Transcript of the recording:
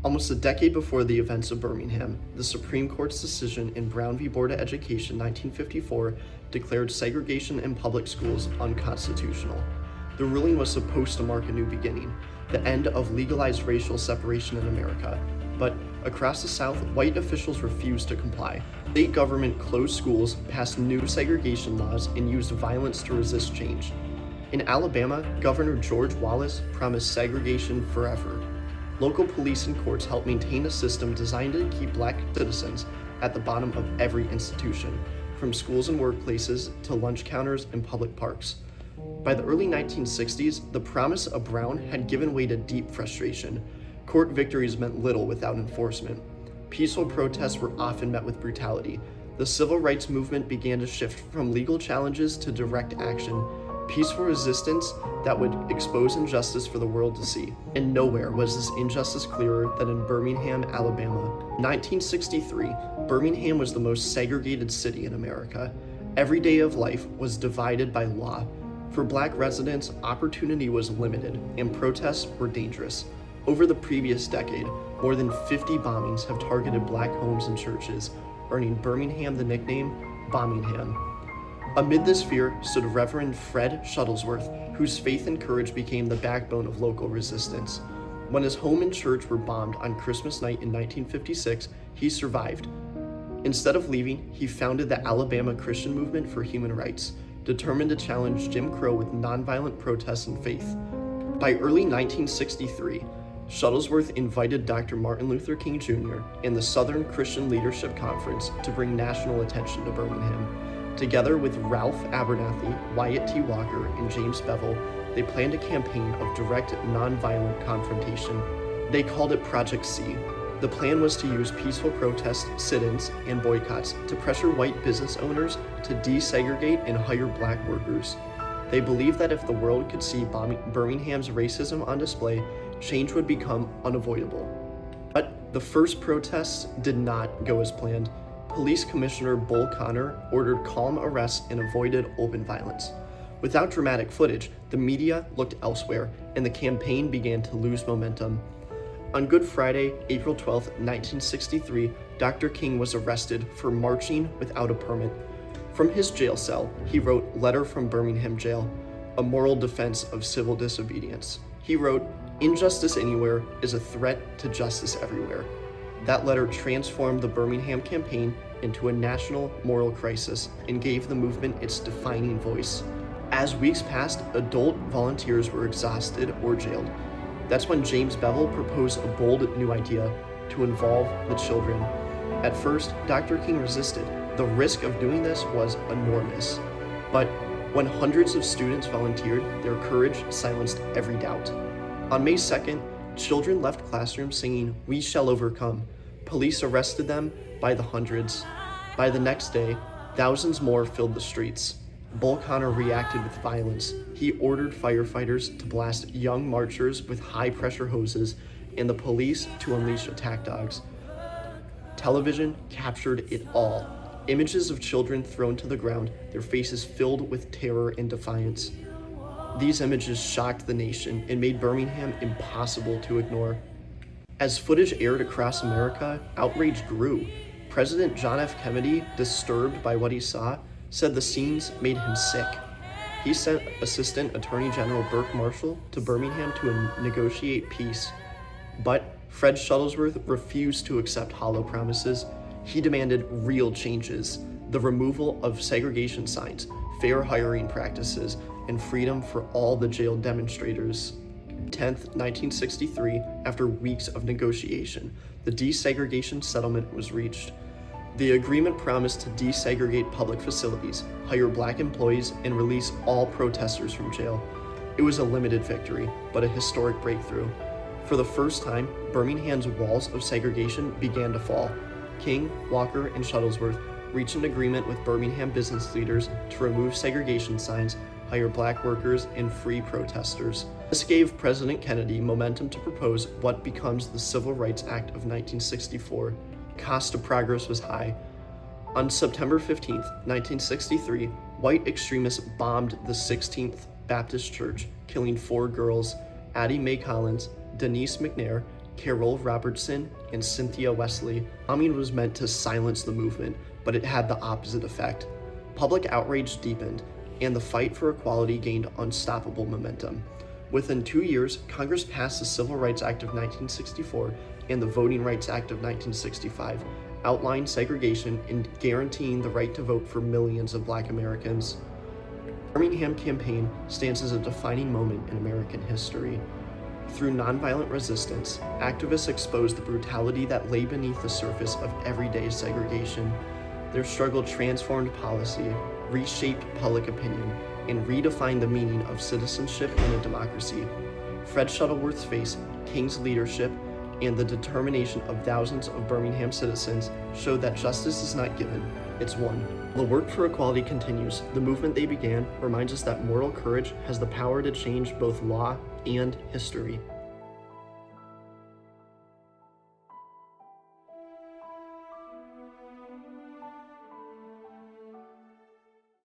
Almost a decade before the events of Birmingham, the Supreme Court's decision in Brown v. Board of Education 1954 declared segregation in public schools unconstitutional. The ruling was supposed to mark a new beginning, the end of legalized racial separation in America. But across the South, white officials refused to comply. State government closed schools, passed new segregation laws, and used violence to resist change. In Alabama, Governor George Wallace promised segregation forever. Local police and courts helped maintain a system designed to keep Black citizens at the bottom of every institution, from schools and workplaces to lunch counters and public parks. By the early 1960s, the promise of Brown had given way to deep frustration. Court victories meant little without enforcement. Peaceful protests were often met with brutality. The civil rights movement began to shift from legal challenges to direct action, peaceful resistance that would expose injustice for the world to see. And nowhere was this injustice clearer than in Birmingham, Alabama. In 1963, Birmingham was the most segregated city in America. Every day of life was divided by law. For Black residents, opportunity was limited, and protests were dangerous. Over the previous decade, more than 50 bombings have targeted Black homes and churches, earning Birmingham the nickname Bombingham. Amid this fear stood Reverend Fred Shuttlesworth, whose faith and courage became the backbone of local resistance. When his home and church were bombed on Christmas night in 1956, he survived. Instead of leaving, he founded the Alabama Christian Movement for Human Rights, determined to challenge Jim Crow with nonviolent protests and faith. By early 1963, Shuttlesworth invited Dr. Martin Luther King Jr. and the Southern Christian Leadership Conference to bring national attention to Birmingham. Together with Ralph Abernathy, Wyatt T. Walker, and James Bevel, they planned a campaign of direct, nonviolent confrontation. They called it Project C. The plan was to use peaceful protests, sit-ins, and boycotts to pressure white business owners to desegregate and hire Black workers. They believed that if the world could see Birmingham's racism on display, change would become unavoidable. But the first protests did not go as planned. Police Commissioner Bull Connor ordered calm arrests and avoided open violence. Without dramatic footage, the media looked elsewhere, and the campaign began to lose momentum. On Good Friday, April 12, 1963, Dr. King was arrested for marching without a permit. From his jail cell, he wrote Letter from Birmingham Jail, a moral defense of civil disobedience. He wrote, "Injustice anywhere is a threat to justice everywhere." That letter transformed the Birmingham Campaign into a national moral crisis and gave the movement its defining voice. As weeks passed, adult volunteers were exhausted or jailed. That's when James Bevel proposed a bold new idea to involve the children. At first, Dr. King resisted. The risk of doing this was enormous. But when hundreds of students volunteered, their courage silenced every doubt. On May 2nd, children left classrooms singing, "We shall overcome." Police arrested them by the hundreds. By the next day, thousands more filled the streets. Bull Connor reacted with violence. He ordered firefighters to blast young marchers with high-pressure hoses and the police to unleash attack dogs. Television captured it all. Images of children thrown to the ground, their faces filled with terror and defiance. These images shocked the nation and made Birmingham impossible to ignore. As footage aired across America, outrage grew. President John F. Kennedy, disturbed by what he saw, said the scenes made him sick. He sent Assistant Attorney General Burke Marshall to Birmingham to negotiate peace. But Fred Shuttlesworth refused to accept hollow promises. He demanded real changes, the removal of segregation signs, fair hiring practices, and freedom for all the jailed demonstrators. 10th, 1963, after weeks of negotiation, the desegregation settlement was reached. The agreement promised to desegregate public facilities, hire Black employees, and release all protesters from jail. It was a limited victory, but a historic breakthrough. For the first time, Birmingham's walls of segregation began to fall. King, Walker, and Shuttlesworth reached an agreement with Birmingham business leaders to remove segregation signs, hire Black workers, and free protesters. This gave President Kennedy momentum to propose what becomes the Civil Rights Act of 1964. Cost of progress was high. On September 15, 1963, white extremists bombed the 16th Baptist Church, killing 4 girls, Addie Mae Collins, Denise McNair, Carol Robertson, and Cynthia Wesley, bombing was meant to silence the movement, but it had the opposite effect. Public outrage deepened, and the fight for equality gained unstoppable momentum. Within 2 years, Congress passed the Civil Rights Act of 1964 and the Voting Rights Act of 1965, outlined segregation and guaranteeing the right to vote for millions of Black Americans. The Birmingham Campaign stands as a defining moment in American history. Through nonviolent resistance, activists exposed the brutality that lay beneath the surface of everyday segregation. Their struggle transformed policy, reshaped public opinion, and redefined the meaning of citizenship in a democracy. Fred Shuttleworth's face, King's leadership, and the determination of thousands of Birmingham citizens showed that justice is not given, it's won. The work for equality continues. The movement they began reminds us that moral courage has the power to change both law and history.